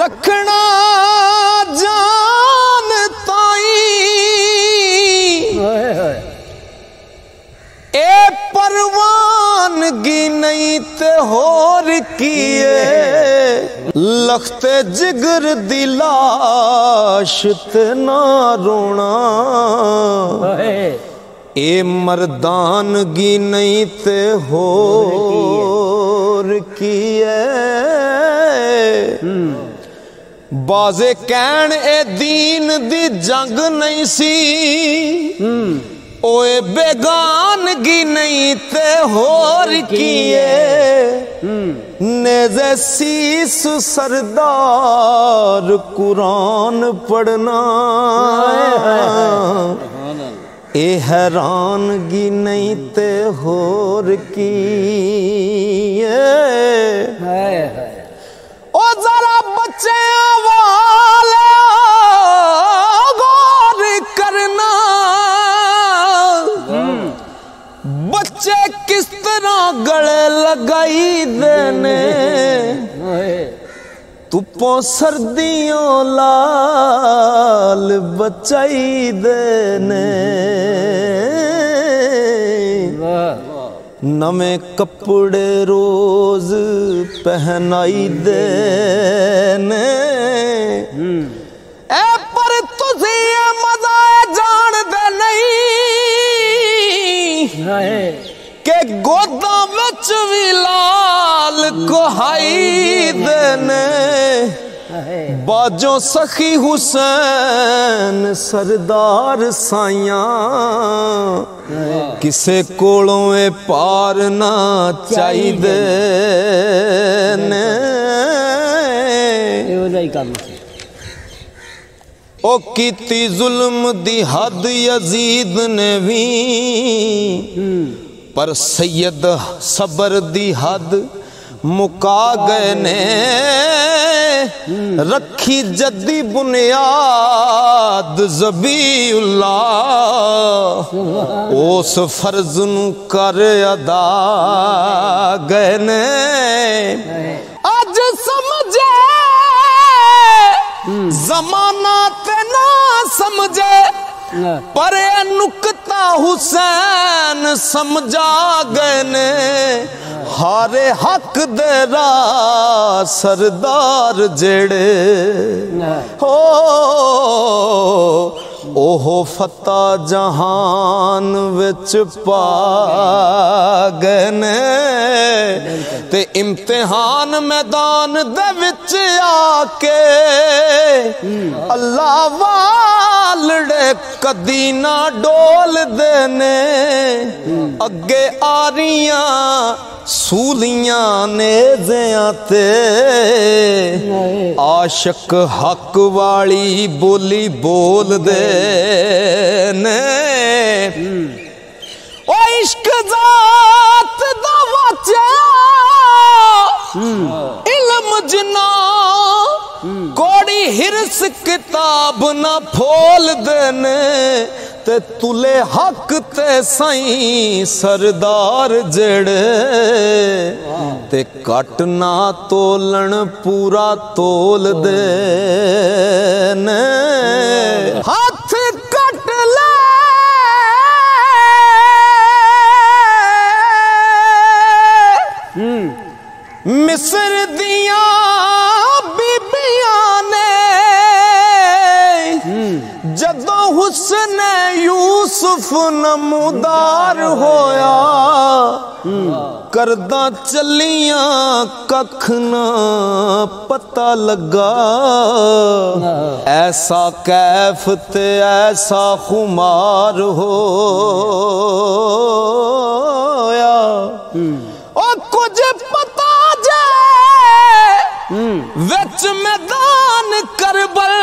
رکھنا جان تائی اے پروانگی نہیں تے ہور کیے لخت جگر دی لاش تے نہ رونا اے مردانگی نہیں تے ہور کیے بازے کہن اے دین دی جنگ نہیں سی اوے بیگانگی نہیں تے ہور کیے نیزے سیس سردار قرآن پڑھنا اے حیرانگی نہیں تے ہور کیے او ذرا بچے والے غور کرنا بچے کس طرح گلے لگائی دینے تپوں سردیوں لال بچائی دینے نمے کپڑے روز پہنائی دینے اے پر تسی مزہ جان دے نہیں کہ گوداں وچ وی لال کوہائی دینے باجوں سخی حسین سردار سائیاں کسے کولوں اے پار نہ چاہی دینے او کیتی ظلم دی حد یزید نے بھی پر سید صبر دی حد مکا گئے نے رکھی جدی بنیاد ذبی اللہ اس فرض نو کر ادا گئے نے آج سمجھے زمانہ تے نہ سمجھے پر اے نکتہ حسین سمجھا گئے نے ہار حق دے راہ سردار جڑے اوہ فتح جہان وچ پا گئے نے تے امتحان میدان دے وچ آکے اللہ والڑے کدی نہ ڈول دینے اگے آریاں سولیاں نیزیاں تے عاشق حق والی بولی بول دینے او عشق ذات دا واچیا علم جنا کوڑی ہرس کتاب نہ پھول دینے تے تلے حق تے سائیں سردار جڑے تے کٹنا تولن پورا تول دینے ہاتھ کٹ لے مصر دیاں بیبیاں نے جدو حسن یوسف نمودار ہویا کردہ چلیاں ککھ نہ پتہ لگا ایسا کیف تے ایسا خمار ہویا اور کچھ پتہ جائے وچ میدان کربل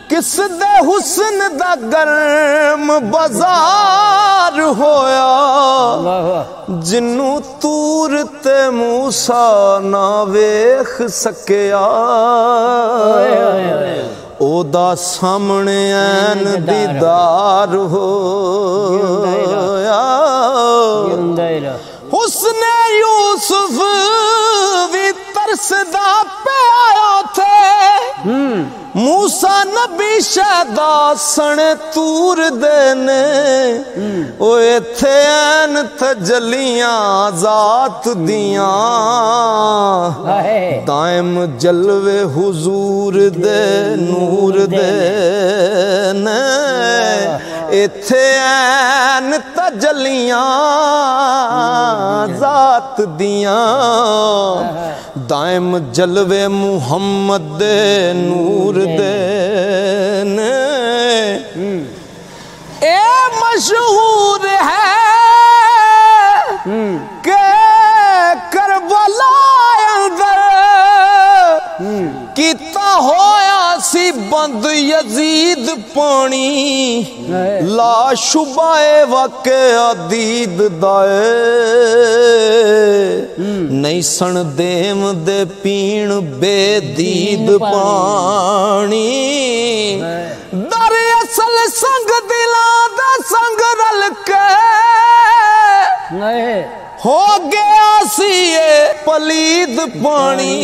کس دے حسن دا گرم بازار ہویا جنوں تور تے موسیٰ نہ ویکھ سکیا او دا سامنے این دیدار ہویا حسن یوسف بھی ترس دا پہ آیا दासन तूर देने ओ इत्थे ऐन तजलियां जात दियां दायम जलवे हुजूर दे नूर दे ने इत्थे ऐन तजलियां जात दियां दायम जलवे मुहम्मद दे नूर दे ने ए मशहूर है के करबला अंदर कीता होया सी बंद यजीद पानी ला शुबाए वाके दीद दाए नहीं सन देम दे पीण बेदीद पानी दर असल संग दिला दा संग रल के हो गया सी ये पलीद पानी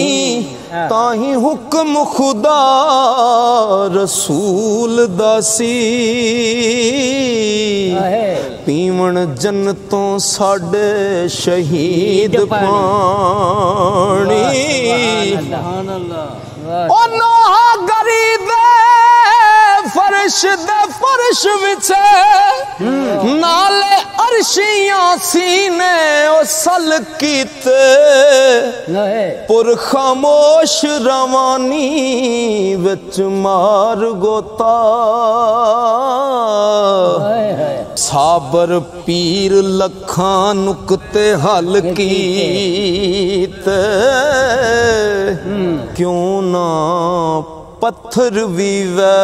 ताही हुक्म खुदा रसूल दासी पीवण जन्नतों साडे शहीद पानी ओ नोहा गरीब फर्श दे फर्श विछे नाले अर्शियां सीने ओ सल कीते पुर खामोश रवानी विच मार गोता साबर पीर लखां नुकते हल कीते क्यों ना पत्थर भी वै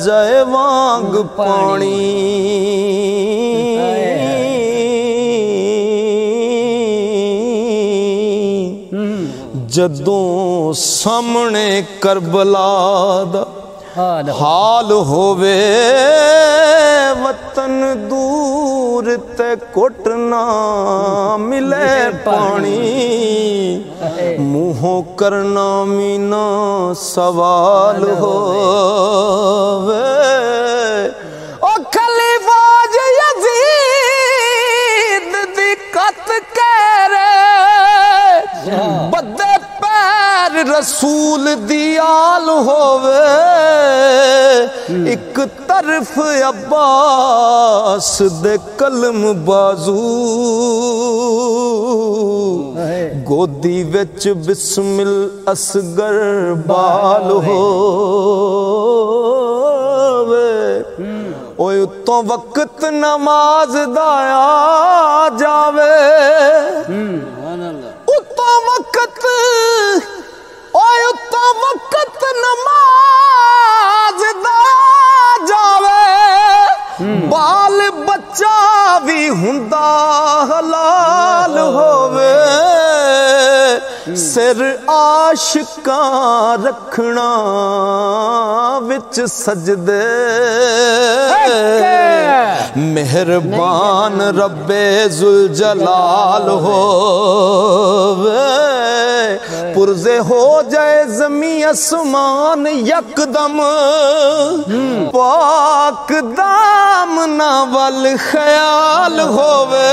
जाए वांग पानी जदों सामने करबला दा हाल होवे वतन दूर ते कोट ना मिले पानी मुँहों करना मीना सवाल होवे ओ खलीफाज यजीद दी कत करे बदे पैर रसूल दी आल होवे एक तरफ अब्बास दे कलम बाजू गोदी विच बिस्मिल असगर बाल होवे ओए उत्तों वक्त नमाज दा आ जावे उत्तों वक्त ओए उत्तों वक्त नमाज दा जावे बाल बच्चा भी हुंदा हलाल होवे सिर आशिकां रखना विच सजदे मेहरबान रब्बे जुल जलाल होवे पुरजे हो जाए ज़मी आसमान यकदम पाक दामना वल ख्याल होवे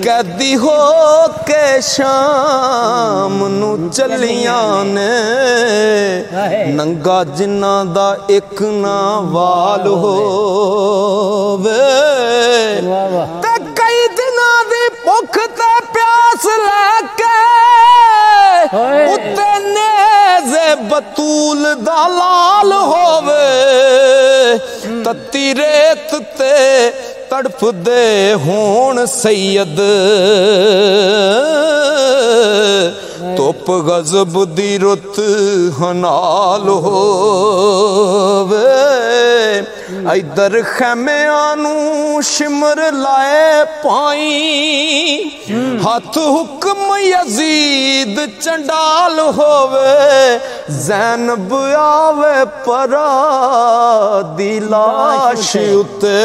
कैदी हो के शाम नू चलियां ने नंगा जिन्ना दा एक ना वाल होवे ते कई दिनां दी भुख ते प्यास लैके उत्ते नेज़े बतूल दा लाल होवे तत्ती रेत ते तड़फ दे होण सैयद धुप गज़ब दी रुत हनाल होवे इधर खैमियां नू शिमर लाए पाई हथ हुक्म यजीद चंडाल होवे ज़ैनब आवे परा दी लाश उते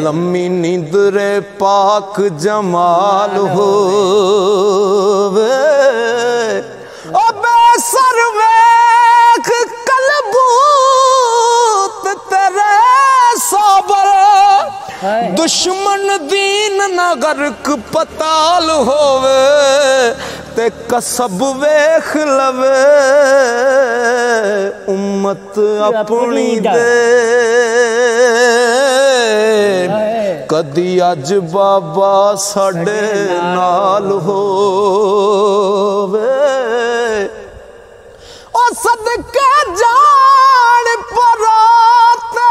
लम्मी नींदरे पाक जमाल होवे ओ बेसर वेख दुश्मन दीन ना गर्क पताल होवे ते कसब वेख लवे उम्मत अपनी दे कदी अज बाबा साडे नाल होवे ओ सदके जान पराते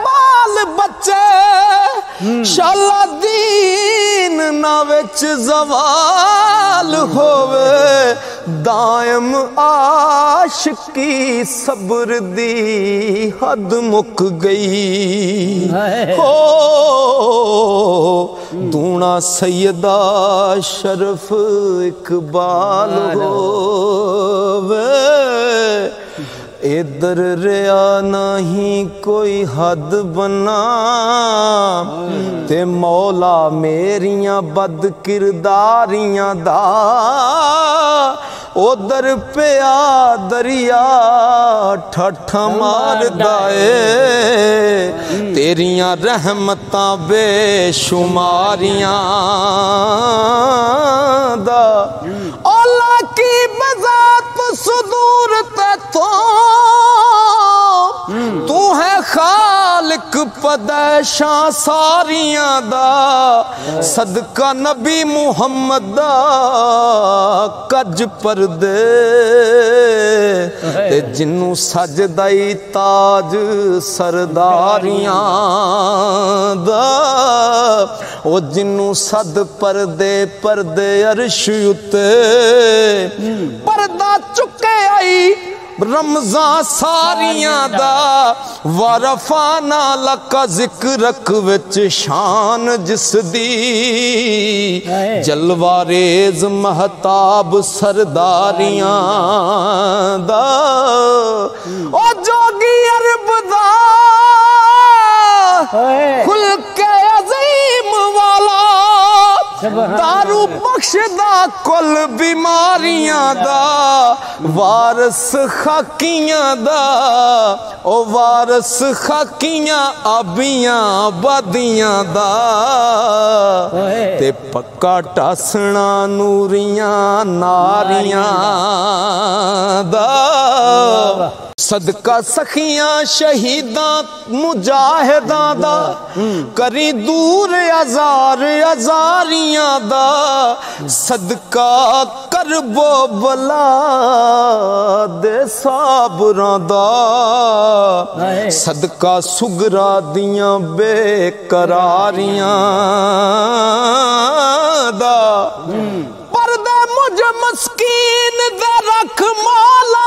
बाल बच्चे शाला दीन ना विच जवाल होवे दायम आशिकी सब्र दी हद मुक गई हो दूना सैयदा शरफ इकबाल होवे इधर रिया नहीं कोई हद बना ते मौला मेरियां बद किरदारियां दा उधर पिया दरिया ठठा मारदा ए तेरियां रहमतां बेशुमारियां दा औला की बज़ात सुदूर ते तू है खालिक पदैशां सारियां दा सदका नबी मुहम्मद दा कज परदे ते जिन्नू सजदाई ताज सरदारियां दा ओ जिन्नू सद परदे परदे अर्श उते पर्दा चुके आई रमज़ां सारियां दा वरफाना लका जिक्रक विच शान जिस दी जलवारेज महताब सरदारियां दा ओ जोगी अरब दा खुल के अजीम वाला दारू बख्शदा कुल बीमारियां दा वारस खाकियां दा ओ वारस खाकियां आबियां बादियां दा ते पक्का टासना नूरियां नारियां दा सदका सखियां शहीदां मुजाहिदां दा करी दूर अज़ार अज़ारियां दा सदका करबो बला दे साबरां दा सदका सुगरा दियां बेकरारियां दा पर्दे मुझ मस्कीन दे रख मौला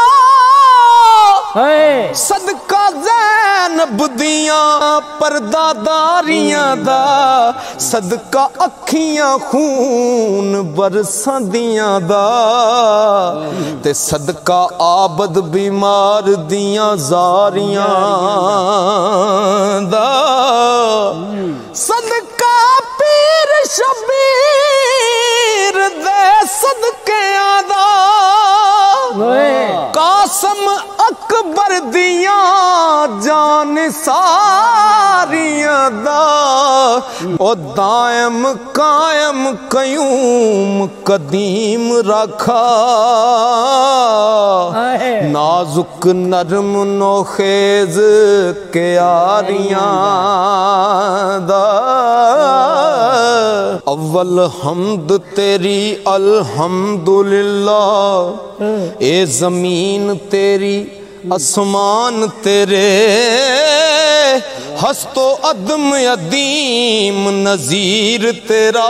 सदका ज़ैनब दियां परदादारियां दा सदका अखियां खून बरसांदियां दा ते सदका आबद बीमार दियां जारियां दा सदका पीर शबीर दे सदकियां दा कासम अकबर दियां जान सारियां दा ओ दायम कायम कयूम कदीम रखा नाजुक नरम नोखेज क्यारियां दा अव्वल हम्द तेरी अल्हम्दुलिल्लाह ए ज़मीन तेरी आसमान तेरे हस्तो अदम अदीम नज़ीर तेरा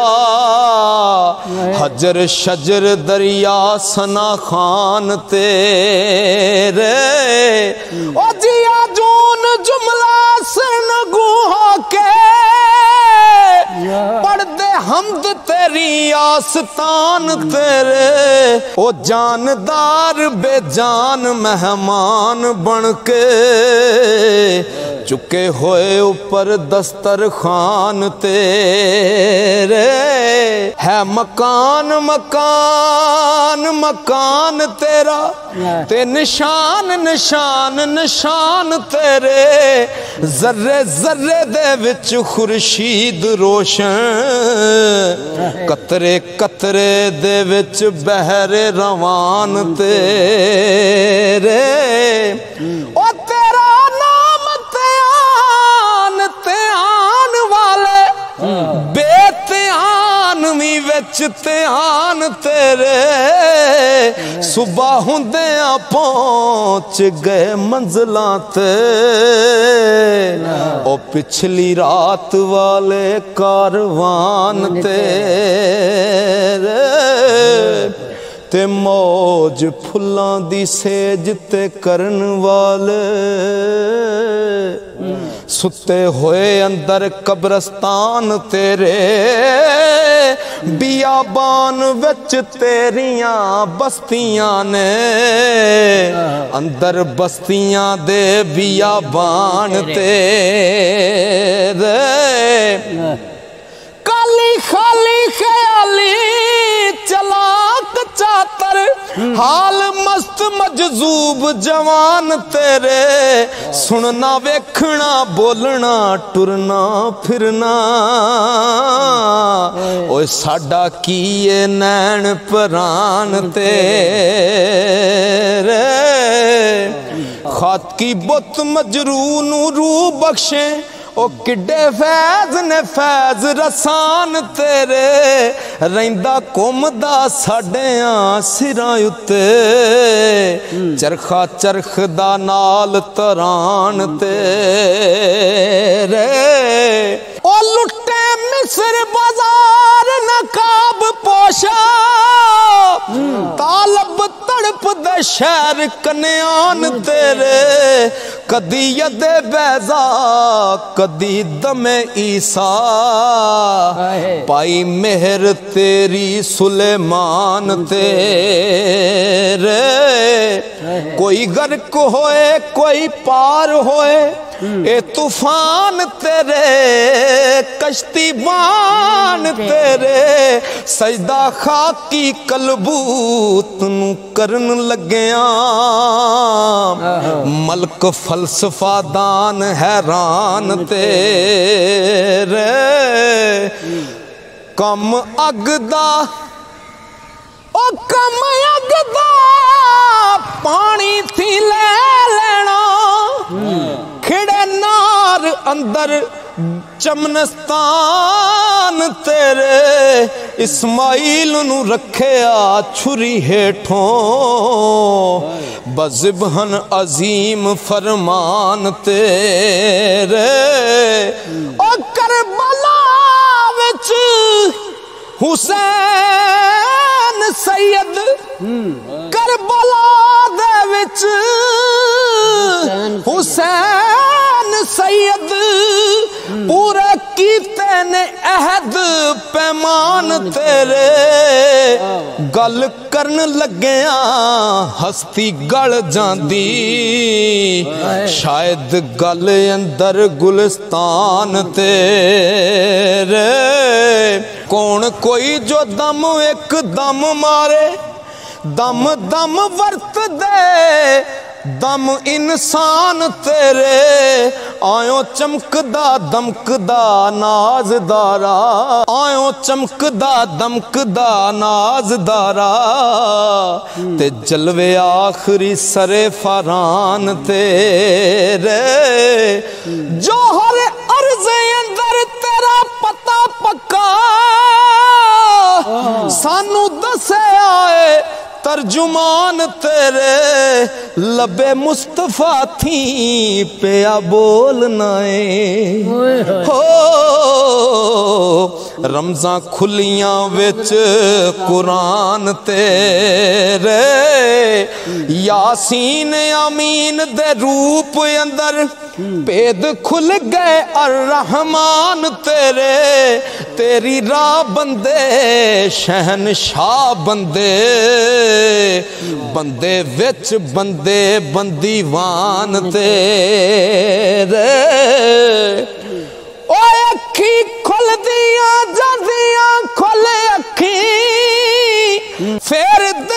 हजर शजर दरिया सना खान तेरे ओ जिया जून जुमला सन गुहा के पढ़दे हमद तेरी आस्तान तेरे ओ जानदार बेजान मेहमान बन के چکے ہوئے اوپر دسترخوان تیرے ہے مکان مکان مکان تیرا تے نشان نشان نشان تیرے ذرے ذرے دے وچ خورشید روشن قطرے قطرے دے وچ بحر روان تیرے او تیرا نام تیان والے بے تیان وی وچ تیان تیرے صبح ہوندیاں پہنچ گئے منزلاں تے او پچھلی رات والے کاروان تیرے تے موج پھلاں دی سیج تے کرن والے ستے ہوئے اندر قبرستان تیرے بیابان وچ تیریاں بستیاں نے اندر بستیاں دے بیابان تیرے کالی خالی خیالی چلاک چاتر حال مست مجذوب جوان تیرے سننا ویکھنا بولنا ٹرنا پھرنا اوے ساڈا کیے نین پران تیرے خات کی بت مجروح نو روح بخشیں او کڈے فیض نے فیض رسان تیرے رہندا کمدا ساڈیاں سراں اُتے چرخا چرخ دا نال تران تیرے او لٹے مصر بازار نقاب پوشا طالب تڑپ دے شہر کنیان تیرے کدی ید بیضا کدی دم عیسیٰ پائی مہر تیری سلیمان تیرے کوئی غرق ہوئے کوئی پار ہوئے اے طوفان تیرے کشتی بان تیرے سجدہ خاکی قلبوت نو کرن لگیاں ملک فلسفہ دان حیران تیرے کم اگدا او کم اگدا پانی تھی لے لینا کھڑے نار اندر چمنستان تیرے اسماعیل نو رکھیا چھری ہیٹھوں بذبحن عظیم فرمان تیرے او کربلا وچ حسین سید کربلا دے وچ حسین سید پورا کیتے نے عہد پیمان تیرے گل کرن لگیاں ہستی گل جاندی شاید گل اندر گلستان تیرے کون کوئی جو دم ایک دم مارے دم دم ورت دے دم انسان تیرے آیوں چمکدا دمکدا نازدارا آیوں چمکدا دمکدا نازدارا تے جلوے آخری سرے فاران تیرے جوہر عرض اندر تیرا پتہ پکا سانو دسے آئے ترجمان تیرے لبے مصطفیٰ تھی پیا بولنائے ہو رمضان کھلیاں وچ قرآن تیرے یاسین امین دے روپ اندر پید کھل گئے الرحمن تیرے تیری راہ بندے شہنشاہ بندے بندے وچ بندے بندیوان تیرے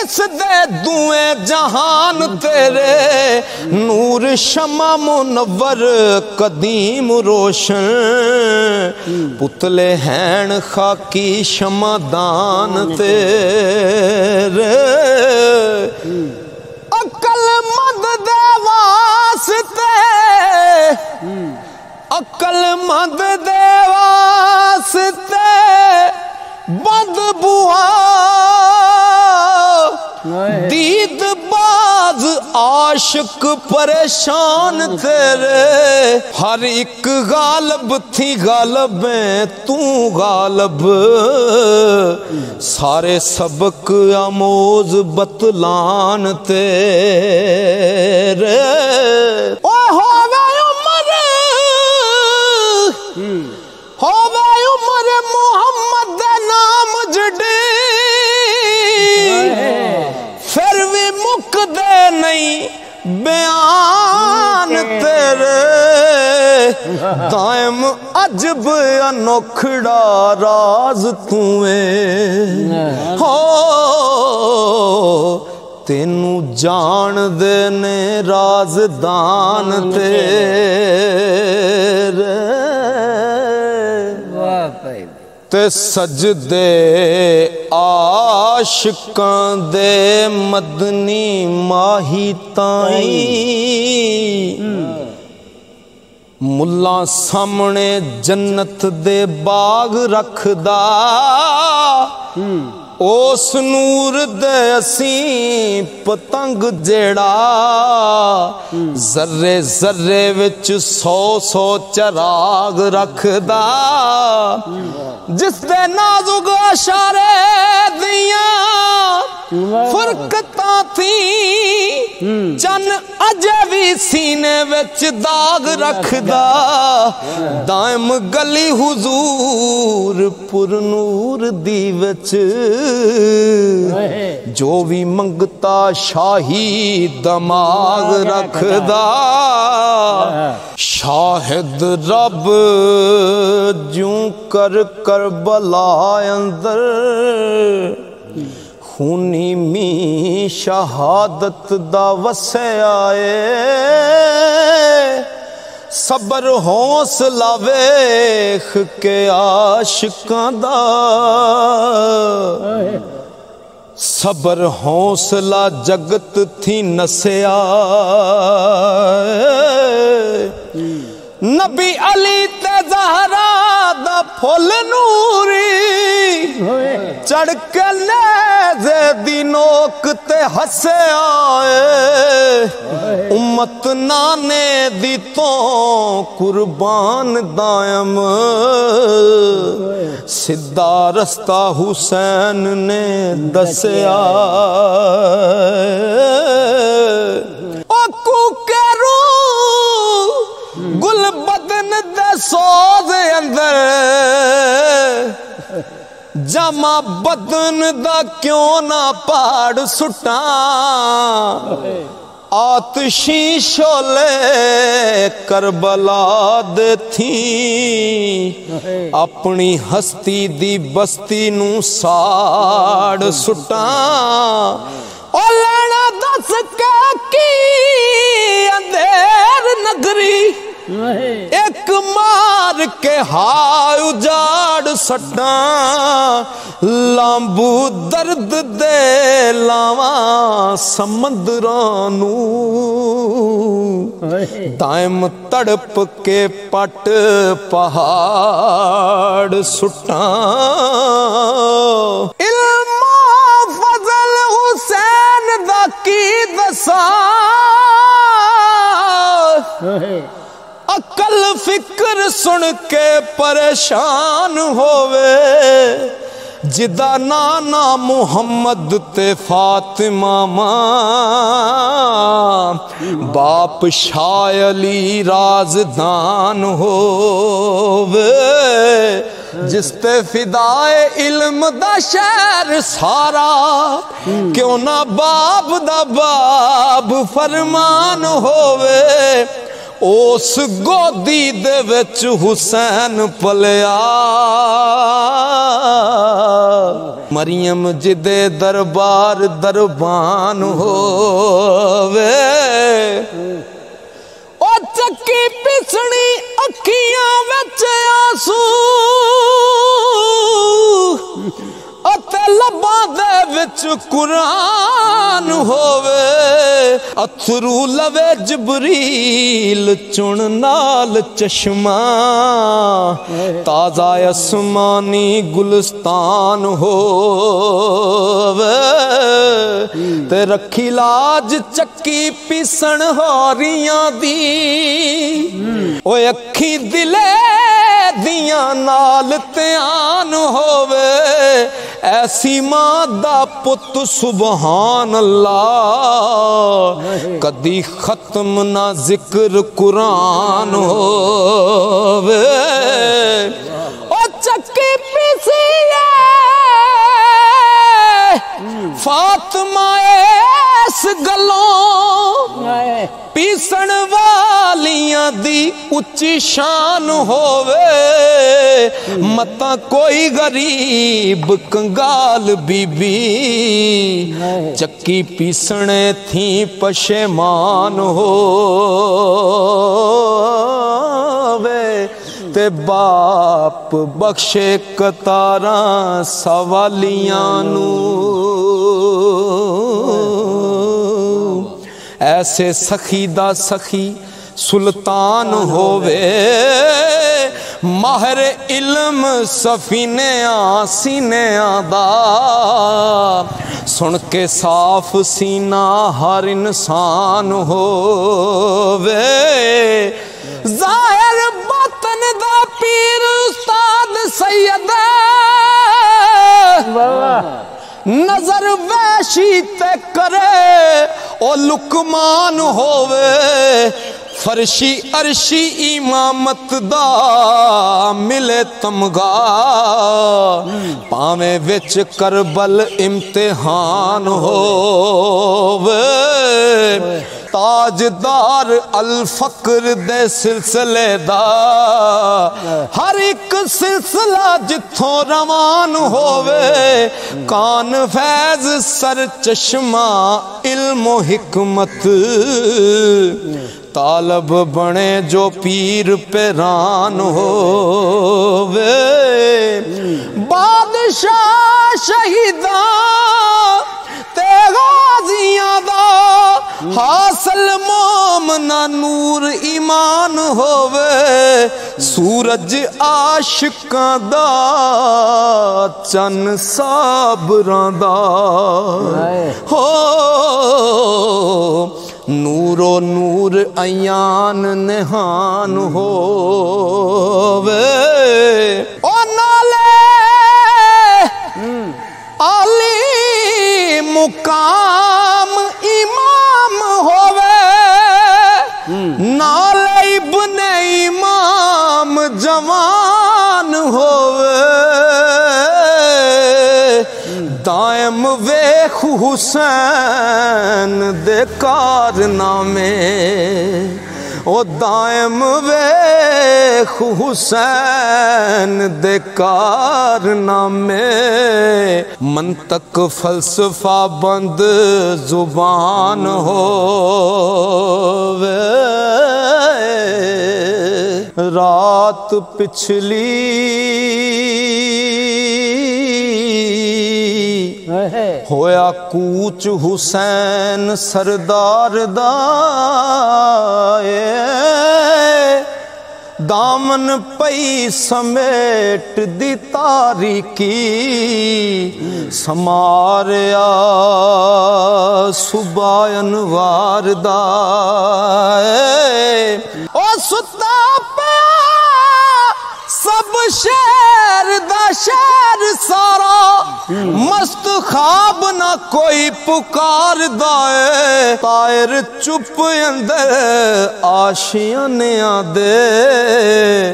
जिस दे दुए जहान तेरे नूर शमा मुनव्वर कदीम रोशन पुतले हैन खाकी शमादान तेरे अक्लमंद दे वास्ते अक्लमंद दे वास्ते बंद बुआ दीद बाज आशिक परेशान तेरे हर एक गालब थी गालब तू गालब सारे सबक आमोज बतलान तेरे ओ होवे उमर मुहम्मद नाम जड़ी फिर भी मुकदे नहीं बयान तेरे दायम अजब अनोखड़ा राज तूए हो तेनू जान दे ने राजदान तेरे ते सजदे आशिकां दे मदनी माही ताई मुल्ला सामने जन्नत दे बाग रखदा उस नूर दे असी पतंग जेड़ा जर्रे जर्रे विच 100 चराग रखदा जिस दे नाजुक इशारे दियां फुरकतां थी चन अजे भी सीने विच दाग रखदा दायम गली हुजूर पुरनूर दी विच जो भी मंगता शाही दमाग रखदा शाहिद रब जूं कर करबला अंदर खूनी मी शहादत दा वसया सबर हौसला वेख के आशिकां दा सबर हौसला जगत थी नसया नबी अली ते ज़हरा दा फुल नूरी चढ़ के नेज़े दी नोक ते हसया उम्मत नाने दी तो कुर्बान दायम सिद्धा रस्ता हुसैन ने दसया गुल बदन दे सोज अंदर जमा बदन दा क्यों ना पाड़ सुटा आतशी शोले करबला दे थी अपनी हस्ती दी बस्ती नू साड़ सुटा ओ लेना दस के की अंधेर नगरी एक मार के हाय उजाड़ सटा लांबू दर्द दे लावा समंदरां नू दायम तड़प के पट पहाड़ सुटा इल्मा फजल हुसैन दा की दसा अकल फिक्र सुन के परेशान होवे जिदा नाना मुहम्मद ते फातिमा मां बाप शाह अली राजदान होवे जिसते फिदाए इल्म दा शहर सारा क्यों ना बाप दा बाब फरमान होवे उस गोदी दे विच हुसैन पलिया مریم جدے دربار دربان ہووے او چکی پسنی اکھیاں وچ آنسو اتے لباں دے وچ قرآن ہووے اتھرو لوے جبریل چن نال چشمہ تازہ اسمانی گلستان ہووے تے رکھی لاج چکی پیسن ہوریاں دی اوے اکھی دلے دیاں نال تیان ہووے ایسی ماں دا پت سبحان اللہ کدی ختم نہ ذکر قرآن ہووے او چکی پیسی فاطمہ اس گلوں پیسن والیاں دی اچھی شان ہووے متا کوئی غریب کنگال بی بی چکی پیسنے تھی پشیمان ہووے تے باپ بخشے کتاراں سوالیاں نو ایسے سخی دا سخی سلطان ہووے ماہر علم سفینے سینے دا سن کے صاف سینہ ہر انسان ہووے ظاہر باطن دا پیر استاد سید نظر ویشی تے کرے او لکمان ہووے فرشی عرشی امامت دا ملے تمغا پاویں وچ کربل امتحان ہووے تاجدار الفقر دے سلسلے دا ہر ایک سلسلہ جتھوں روان ہووے کان فیض سر چشمہ علم و حکمت طالب بنے جو پیر پیران ہووے بادشاہ شہیداں تے غازیاں دا حاصل مومنہ نور ایمان ہووے سورج عاشقاں دا چن صابراں دا ہو نور و نور ایان نہان ہووے او نالے علی مقام امام ہووے نالے ابن امام جوان ہووے دائم ویخ حسین دے کارنامے او دائم ویخ حسین دے کارنامے منطق فلسفہ بند زبان ہووے رات پچھلی ہویا کوچ حسین سردار دا دامن پئی سمیٹ دی تاریکی سماریا صبح انوار دا او ستا پیا سب شہر دا شہر سارا مست خواب نہ کوئی پکار دائے طائر چپ اندر آشیانیاں دے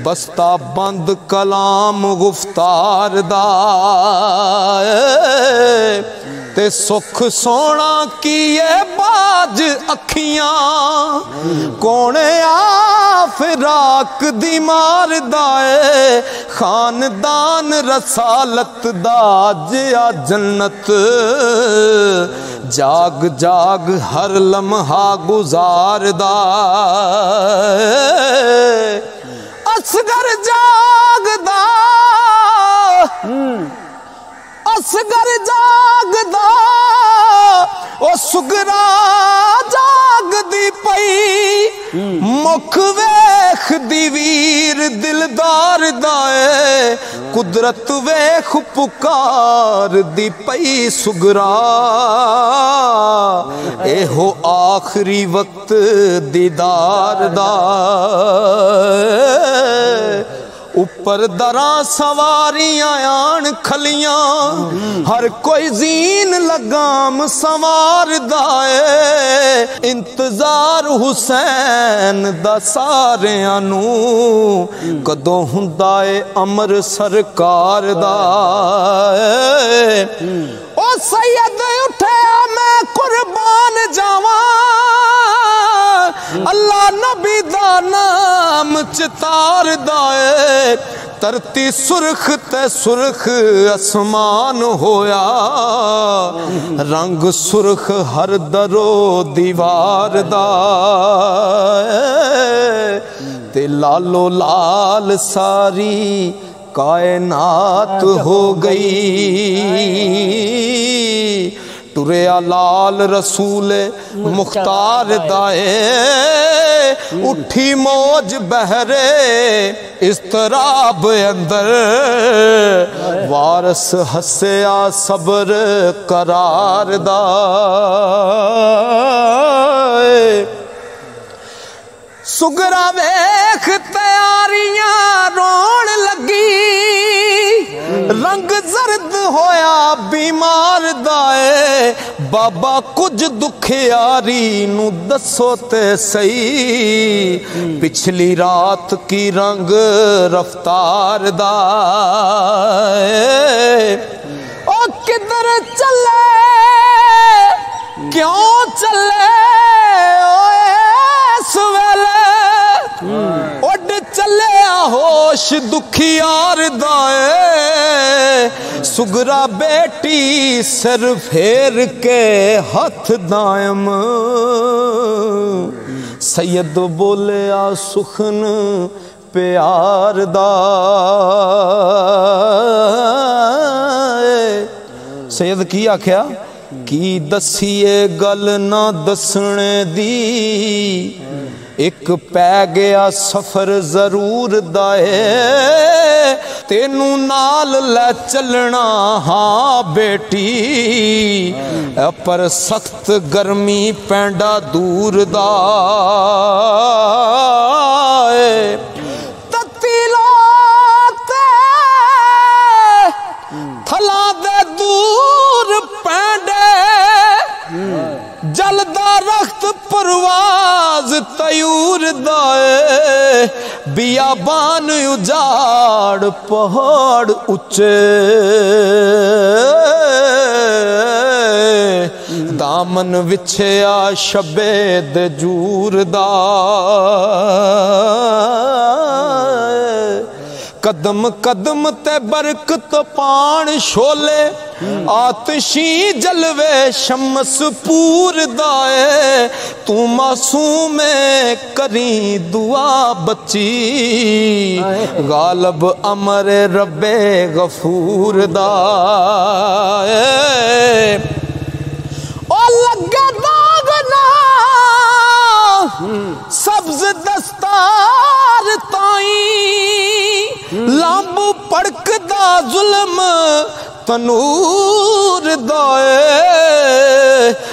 بستہ بند کلام گفتار دائے ते सुख सोना किए बाज अखियां कोने आ फिराक दी मार दाए खानदान रसालत दाज आ जन्नत जाग जाग हर लम्हा गुजारदा असगर जागदा असगर जागदा ओ सुगरा जागदी पई मुख वेख दी वीर दिलदार दाए कुदरत वेख पुकार दी पई सुगरा एहो आखरी वक्त दीदार दा ऊपर दरा सवारियां आन खलियां हर कोई जीन लगाम संवार दाए इंतजार हुसैन दा सारियां नू कदों हुंदा ए अमर सरकार दा ओ सैयद उठया मैं कुर्बान जावां अल्लाह नबी दा नाम चितार दाए धरती सुरख ते सुरख आसमान होया रंग सुरख हर दरो दीवार दा ते लालो लाल सारी कायनात हो गई टुरिया लाल रसूल मुख्तार दाए उठी मौज बहरे इस्तराब अंदर वारस हसया सबर करार दाए सुगरा वेख तैयारियां रोन लगी रंग जर्द होया बीमार दाए बाबा कुछ दुखियारी नू दसो ते सही पिछली रात की रंग रफ्तार दाए ओ किधर चले क्यों चले उड चले होश दुखियार दाए सुगरा बेटी सर फेर के हथ दायम सैयद बोले आ सुखन प्यार दाए सैयद की आख्या की दसीए गल ना दसने दी एक पै गया सफर जरूर दाए तेनू नाल ले चलना हाँ बेटी पर सख्त गर्मी पैंडा दूर दाए तत्ती लाते थला दे दूर पैंडे जलदा रख्त परवाज तयूर दाए बियाबान उजाड़ पहाड़ उच्चे दामन विछया शबे दे जूर दाए कदम कदम ते बरकत पान शोले आतशी जलवे शमस पूर दाए तू मासूम करी दुआ बच्ची गालब अमर रब्बे गफूर दाए ओ लगे दाग ना सब्ज दस्तार ताई लांब पड़कदा जुल्म तनूर दाए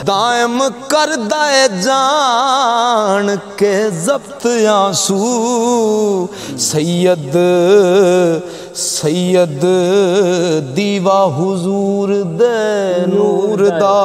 दायम कर दाए जान के जब्त आंसू सैयद सैयद दीवा हुजूर दे नूर दा